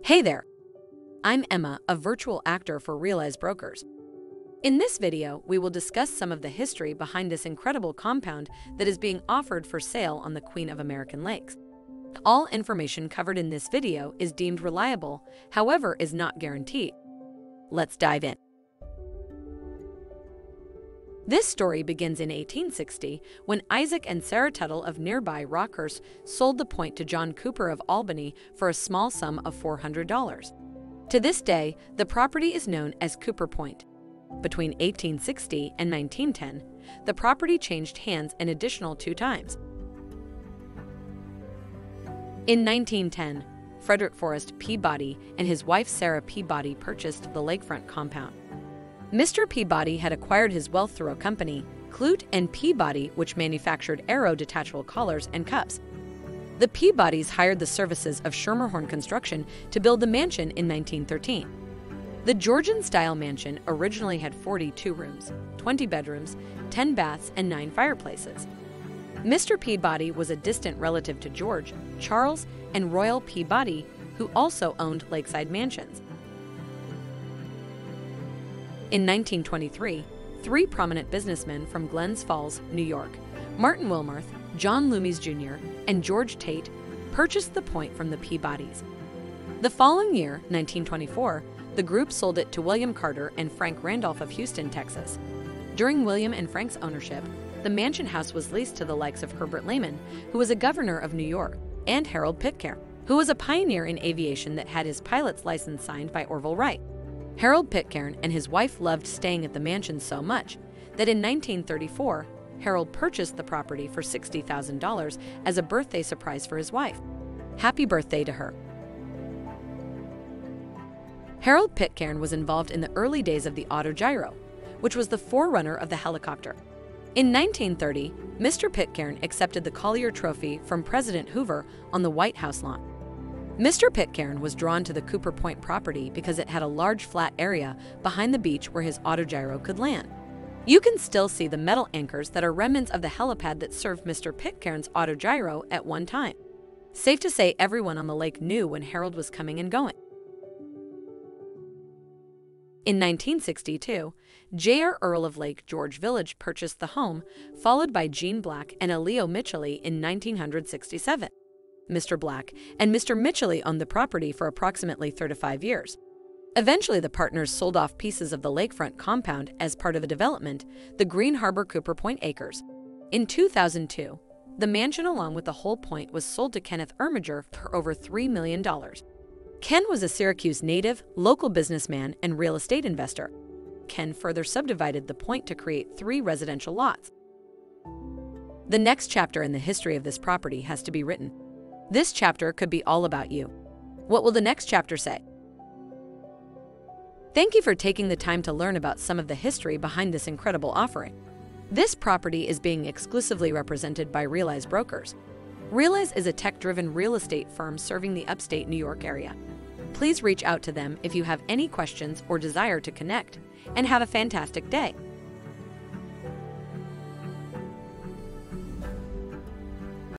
Hey there, I'm Emma, a virtual actor for Realize Brokers. In this video, we will discuss some of the history behind this incredible compound that is being offered for sale on the Queen of American Lakes. All information covered in this video is deemed reliable, however, is not guaranteed. Let's dive in. This story begins in 1860 when Isaac and Sarah Tuttle of nearby Rockhurst sold the point to John Cooper of Albany for a small sum of $400. To this day, the property is known as Cooper Point. Between 1860 and 1910, the property changed hands an additional 2 times. In 1910, Frederick Forrest Peabody and his wife Sarah Peabody purchased the lakefront compound. Mr. Peabody had acquired his wealth through a company, Clute and Peabody, which manufactured aero-detachable collars and cups. The Peabodys hired the services of Schermerhorn Construction to build the mansion in 1913. The Georgian-style mansion originally had 42 rooms, 20 bedrooms, 10 baths, and 9 fireplaces. Mr. Peabody was a distant relative to George, Charles, and Royal Peabody, who also owned lakeside mansions. In 1923, 3 prominent businessmen from Glens Falls, New York, Martin Wilmarth, John Loomis Jr., and George Tate, purchased the point from the Peabodys. The following year, 1924, the group sold it to William Carter and Frank Randolph of Houston, Texas. During William and Frank's ownership, the mansion house was leased to the likes of Herbert Lehman, who was a governor of New York, and Harold Pitcairn, who was a pioneer in aviation that had his pilot's license signed by Orville Wright. Harold Pitcairn and his wife loved staying at the mansion so much that in 1934, Harold purchased the property for $60,000 as a birthday surprise for his wife. Happy birthday to her. Harold Pitcairn was involved in the early days of the autogyro, which was the forerunner of the helicopter. In 1930, Mr. Pitcairn accepted the Collier Trophy from President Hoover on the White House lawn. Mr. Pitcairn was drawn to the Cooper Point property because it had a large flat area behind the beach where his autogyro could land. You can still see the metal anchors that are remnants of the helipad that served Mr. Pitcairn's autogyro at one time. Safe to say everyone on the lake knew when Harold was coming and going. In 1962, J.R. Earl of Lake George Village purchased the home, followed by Gene Black and Elio Mitchell in 1967. Mr. Black and Mr. Mitchell owned the property for approximately 35 years. Eventually, the partners sold off pieces of the lakefront compound as part of a development, the Green Harbour Cooper Point Acres. In 2002, the mansion along with the whole point was sold to Kenneth Erminger for over $3 million. Ken was a Syracuse native, local businessman, and real estate investor. Ken further subdivided the point to create 3 residential lots. The next chapter in the history of this property has to be written. This chapter could be all about you. What will the next chapter say? Thank you for taking the time to learn about some of the history behind this incredible offering. This property is being exclusively represented by Realize Brokers. Realize is a tech-driven real estate firm serving the upstate New York area. Please reach out to them if you have any questions or desire to connect, and have a fantastic day.